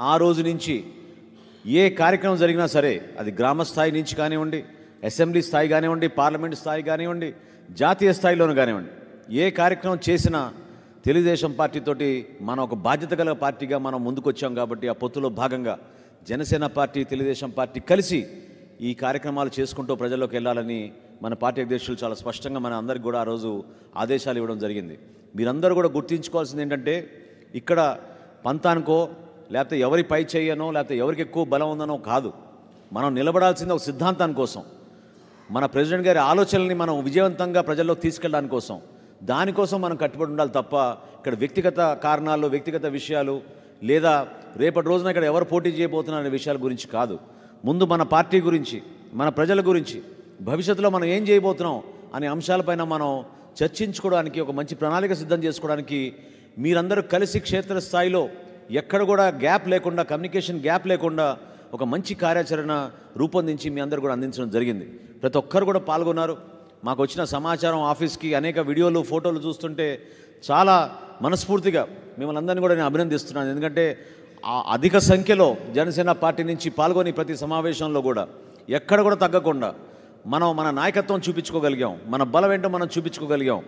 ఆ రోజు నుంచి ఏ కార్యక్రమం జరిగినా సరే, అది గ్రామ స్థాయి నుంచి కానివ్వండి, అసెంబ్లీ స్థాయి కానివ్వండి, పార్లమెంట్ స్థాయి కానివ్వండి, జాతీయ స్థాయిలోనూ కానివ్వండి, ఏ కార్యక్రమం చేసినా తెలుగుదేశం పార్టీతోటి మనం ఒక బాధ్యత గల పార్టీగా మనం ముందుకొచ్చాం. కాబట్టి ఆ పొత్తులో భాగంగా జనసేన పార్టీ, తెలుగుదేశం పార్టీ కలిసి ఈ కార్యక్రమాలు చేసుకుంటూ ప్రజల్లోకి వెళ్ళాలని మన పార్టీ అధ్యక్షులు చాలా స్పష్టంగా మన అందరికి కూడా ఆ రోజు ఆదేశాలు ఇవ్వడం జరిగింది. మీరందరూ కూడా గుర్తుంచుకోవాల్సింది ఏంటంటే, ఇక్కడ పంతానికో లేకపోతే ఎవరి పై చేయనో లేకపోతే ఎవరికి ఎక్కువ బలం ఉందనో కాదు. మనం నిలబడాల్సింది ఒక సిద్ధాంతాని కోసం, మన ప్రెసిడెంట్ గారి ఆలోచనల్ని మనం విజయవంతంగా ప్రజల్లోకి తీసుకెళ్ళడానికి కోసం, దానికోసం మనం కట్టుబడి ఉండాలి తప్ప ఇక్కడ వ్యక్తిగత కారణాలు, వ్యక్తిగత విషయాలు లేదా రేపటి రోజున ఇక్కడ ఎవరు పోటీ చేయబోతున్నారు అనే విషయాల గురించి కాదు. ముందు మన పార్టీ గురించి, మన ప్రజల గురించి, భవిష్యత్తులో మనం ఏం చేయబోతున్నాం అనే అంశాలపైన మనం చర్చించుకోవడానికి, ఒక మంచి ప్రణాళిక సిద్ధం చేసుకోవడానికి మీరందరూ కలిసి క్షేత్రస్థాయిలో ఎక్కడ కూడా గ్యాప్ లేకుండా, కమ్యూనికేషన్ గ్యాప్ లేకుండా ఒక మంచి కార్యాచరణ రూపొందించి మీ అందరూ కూడా అందించడం జరిగింది. ప్రతి ఒక్కరు కూడా పాల్గొన్నారు. మాకు వచ్చిన సమాచారం, ఆఫీస్కి అనేక వీడియోలు, ఫోటోలు చూస్తుంటే చాలా మనస్ఫూర్తిగా మిమ్మల్ని అందరినీ కూడా నేను అభినందిస్తున్నాను. ఎందుకంటే అధిక సంఖ్యలో జనసేన పార్టీ నుంచి పాల్గొని ప్రతి సమావేశంలో కూడా ఎక్కడ కూడా తగ్గకుండా మనం మన నాయకత్వం చూపించుకోగలిగాం, మన బలం ఏంటో మనం చూపించుకోగలిగాం.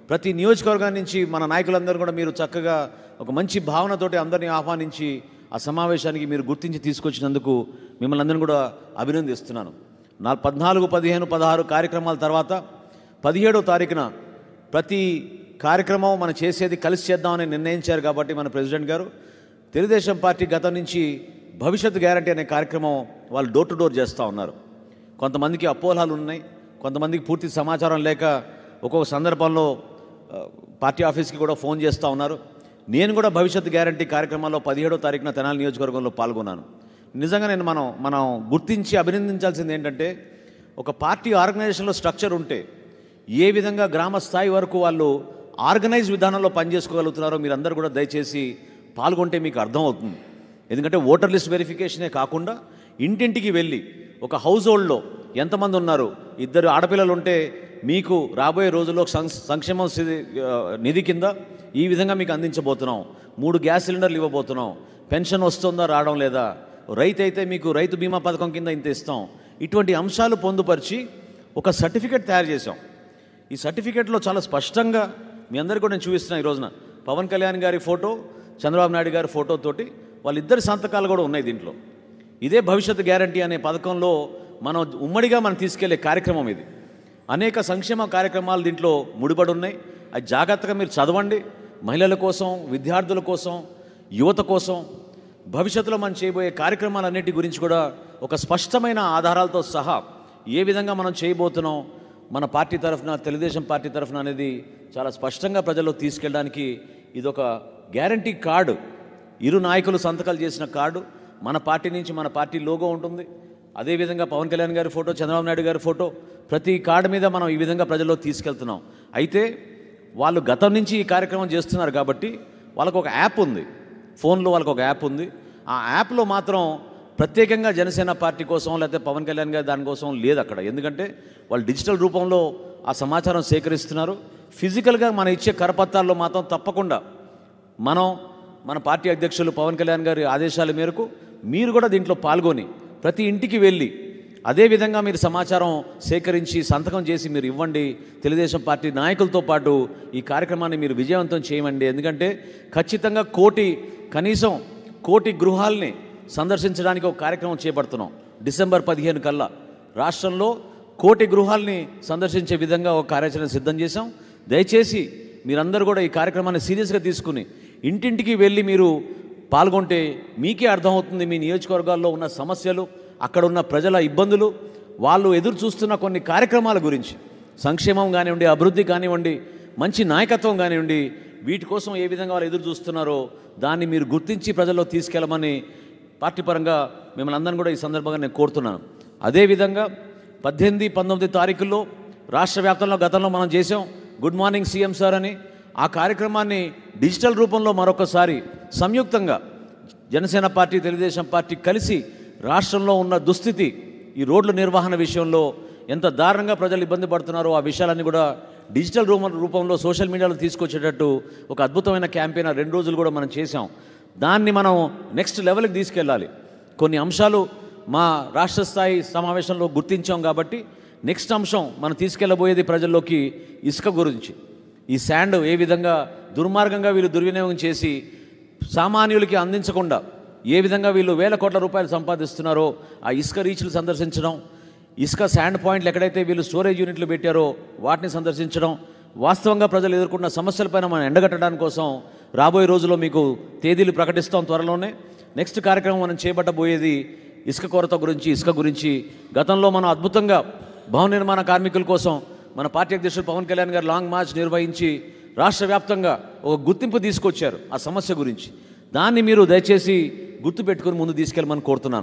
ప్రతి నియోజకవర్గం నుంచి మన నాయకులందరూ కూడా మీరు చక్కగా ఒక మంచి భావనతోటి అందరినీ ఆహ్వానించి ఆ సమావేశానికి మీరు గుర్తించి తీసుకొచ్చినందుకు మిమ్మల్ని అందరినీ కూడా అభినందిస్తున్నాను. 14, 15, 16 కార్యక్రమాల తర్వాత 17వ తారీఖున ప్రతి కార్యక్రమం మనం చేసేది కలిసి చేద్దామని నిర్ణయించారు. కాబట్టి మన ప్రెసిడెంట్ గారు తెలుగుదేశం పార్టీ గతం నుంచి భవిష్యత్ గ్యారంటీ అనే కార్యక్రమం వాళ్ళు డోర్ టు డోర్ చేస్తూ ఉన్నారు. కొంతమందికి అపోహలు ఉన్నాయి, కొంతమందికి పూర్తి సమాచారం లేక ఒక్కొక్క సందర్భంలో పార్టీ ఆఫీస్కి కూడా ఫోన్ చేస్తూ ఉన్నారు. నేను కూడా భవిష్యత్ గ్యారంటీ కార్యక్రమాల్లో 17వ తారీఖున తెనాలి నియోజకవర్గంలో పాల్గొన్నాను. నిజంగా నేను మనం గుర్తించి అభినందించాల్సింది ఏంటంటే, ఒక పార్టీ ఆర్గనైజేషన్లో స్ట్రక్చర్ ఉంటే ఏ విధంగా గ్రామ స్థాయి వరకు వాళ్ళు ఆర్గనైజ్ విధానంలో పనిచేసుకోగలుగుతున్నారో మీరందరూ కూడా దయచేసి పాల్గొంటే మీకు అర్థమవుతుంది. ఎందుకంటే ఓటర్ లిస్ట్ వెరిఫికేషనే కాకుండా ఇంటింటికి వెళ్ళి ఒక హౌస్ హోల్డ్లో ఎంతమంది ఉన్నారు, 2 ఆడపిల్లలు ఉంటే మీకు రాబోయే రోజుల్లో సంక్షేమ నిధి కింద ఈ విధంగా మీకు అందించబోతున్నాం, 3 గ్యాస్ సిలిండర్లు ఇవ్వబోతున్నాం, పెన్షన్ వస్తుందా రావడం లేదా, రైతు అయితే మీకు రైతు బీమా పథకం కింద ఇంత ఇస్తాం. ఇటువంటి అంశాలు పొందుపరిచి ఒక సర్టిఫికేట్ తయారు చేశాం. ఈ సర్టిఫికేట్లో చాలా స్పష్టంగా మీ అందరికీ కూడా నేను చూపిస్తున్నాను. ఈ రోజున పవన్ కళ్యాణ్ గారి ఫోటో, చంద్రబాబు నాయుడు గారి ఫోటోతోటి వాళ్ళిద్దరి సంతకాలు కూడా ఉన్నాయి దీంట్లో. ఇదే భవిష్యత్ గ్యారంటీ అనే పథకంలో మనం ఉమ్మడిగా మనం తీసుకెళ్లే కార్యక్రమం ఇది. అనేక సంక్షేమ కార్యక్రమాలు దీంట్లో ముడిపడి ఉన్నాయి. అది జాగ్రత్తగా మీరు చదవండి. మహిళల కోసం, విద్యార్థుల కోసం, యువత కోసం, భవిష్యత్తులో మనం చేయబోయే కార్యక్రమాలన్నిటి గురించి కూడా ఒక స్పష్టమైన ఆధారాలతో సహా ఏ విధంగా మనం చేయబోతున్నాం మన పార్టీ తరఫున, తెలుగుదేశం పార్టీ తరఫున అనేది చాలా స్పష్టంగా ప్రజల్లో తీసుకెళ్ళడానికి ఇదొక గ్యారంటీ కార్డు. ఇరు నాయకులు సంతకాలు చేసిన కార్డు. మన పార్టీ నుంచి మన పార్టీ లోగో ఉంటుంది. అదేవిధంగా పవన్ కళ్యాణ్ గారి ఫోటో, చంద్రబాబు నాయుడు గారి ఫోటో, ప్రతి కార్డు మీద మనం ఈ విధంగా ప్రజల్లో తీసుకెళ్తున్నాం. అయితే వాళ్ళు గతం నుంచి ఈ కార్యక్రమం చేస్తున్నారు కాబట్టి వాళ్ళకు ఒక యాప్ ఉంది, ఫోన్లో వాళ్ళకు ఒక యాప్ ఉంది. ఆ యాప్లో మాత్రం ప్రత్యేకంగా జనసేన పార్టీ కోసం లేకపోతే పవన్ కళ్యాణ్ గారి దానికోసం లేదు అక్కడ. ఎందుకంటే వాళ్ళు డిజిటల్ రూపంలో ఆ సమాచారం సేకరిస్తున్నారు. ఫిజికల్గా మనం ఇచ్చే కరపత్రాల్లో మాత్రం తప్పకుండా మన పార్టీ అధ్యక్షులు పవన్ కళ్యాణ్ గారి ఆదేశాల మేరకు మీరు కూడా దీంట్లో పాల్గొని ప్రతి ఇంటికి వెళ్ళి అదేవిధంగా మీరు సమాచారం సేకరించి సంతకం చేసి మీరు ఇవ్వండి. తెలుగుదేశం పార్టీ నాయకులతో పాటు ఈ కార్యక్రమాన్ని మీరు విజయవంతం చేయమండి. ఎందుకంటే ఖచ్చితంగా కనీసం 1 కోటి గృహాల్ని సందర్శించడానికి ఒక కార్యక్రమం చేపడుతున్నాం. డిసెంబర్ 15 కల్లా రాష్ట్రంలో 1 కోటి గృహాల్ని సందర్శించే విధంగా ఒక కార్యాచరణ సిద్ధం చేశాం. దయచేసి మీరందరూ కూడా ఈ కార్యక్రమాన్ని సీరియస్గా తీసుకుని ఇంటింటికి వెళ్ళి మీరు పాల్గొంటే మీకే అర్థమవుతుంది మీ నియోజకవర్గాల్లో ఉన్న సమస్యలు, అక్కడ ఉన్న ప్రజల ఇబ్బందులు, వాళ్ళు ఎదురు చూస్తున్న కొన్ని కార్యక్రమాల గురించి, సంక్షేమం కానివ్వండి, అభివృద్ధి కానివ్వండి, మంచి నాయకత్వం కానివ్వండి, వీటి కోసం ఏ విధంగా వాళ్ళు ఎదురు చూస్తున్నారో దాన్ని మీరు గుర్తించి ప్రజల్లో తీసుకెళ్ళమని పార్టీ పరంగా మిమ్మల్ని అందరినీ కూడా ఈ సందర్భంగా నేను కోరుతున్నాను. అదేవిధంగా 18, 19 తారీఖుల్లో రాష్ట్ర వ్యాప్తంలో గతంలో మనం చేసాం గుడ్ మార్నింగ్ సీఎం సార్ అని. ఆ కార్యక్రమాన్ని డిజిటల్ రూపంలో మరొకసారి సంయుక్తంగా జనసేన పార్టీ, తెలుగుదేశం పార్టీ కలిసి రాష్ట్రంలో ఉన్న దుస్థితి, ఈ రోడ్ల నిర్వహణ విషయంలో ఎంత దారుణంగా ప్రజలు ఇబ్బంది పడుతున్నారో ఆ విషయాలన్నీ కూడా డిజిటల్ రూపంలో సోషల్ మీడియాలో తీసుకొచ్చేటట్టు ఒక అద్భుతమైన క్యాంపెయిన్ 2 రోజులు కూడా మనం చేసాం. దాన్ని మనం నెక్స్ట్ లెవెల్కి తీసుకెళ్ళాలి. కొన్ని అంశాలు మా రాష్ట్ర స్థాయి సమావేశంలో గుర్తించాం కాబట్టి నెక్స్ట్ అంశం మనం తీసుకెళ్ళబోయేది ప్రజల్లోకి ఇసుక గురించి. ఈ శాండ్ ఏ విధంగా దుర్మార్గంగా వీళ్ళు దుర్వినియోగం చేసి సామాన్యులకి అందించకుండా ఏ విధంగా వీళ్ళు వేల కోట్ల రూపాయలు సంపాదిస్తున్నారో ఆ ఇసుక రీచ్లు సందర్శించడం, ఇసుక శాండ్ పాయింట్లు ఎక్కడైతే వీళ్ళు స్టోరేజ్ యూనిట్లు పెట్టారో వాటిని సందర్శించడం, వాస్తవంగా ప్రజలు ఎదుర్కొన్న సమస్యలపైన మనం ఎండగట్టడానికి కోసం రాబోయే రోజుల్లో మీకు తేదీలు ప్రకటిస్తాం త్వరలోనే. నెక్స్ట్ కార్యక్రమం మనం చేపట్టబోయేది ఇసుక కొరత గురించి, ఇసుక గురించి. గతంలో మనం అద్భుతంగా భవన నిర్మాణ కార్మికుల కోసం మన పార్టీ అధ్యక్షుడు పవన్ కళ్యాణ్ గారు లాంగ్ మార్చ్ నిర్వహించి రాష్ట్ర వ్యాప్తంగా ఒక గుర్తింపు తీసుకొచ్చారు ఆ సమస్య గురించి. దాన్ని మీరు దయచేసి గుర్తుపెట్టుకుని ముందు తీసుకెళ్ళమని కోరుతున్నాను.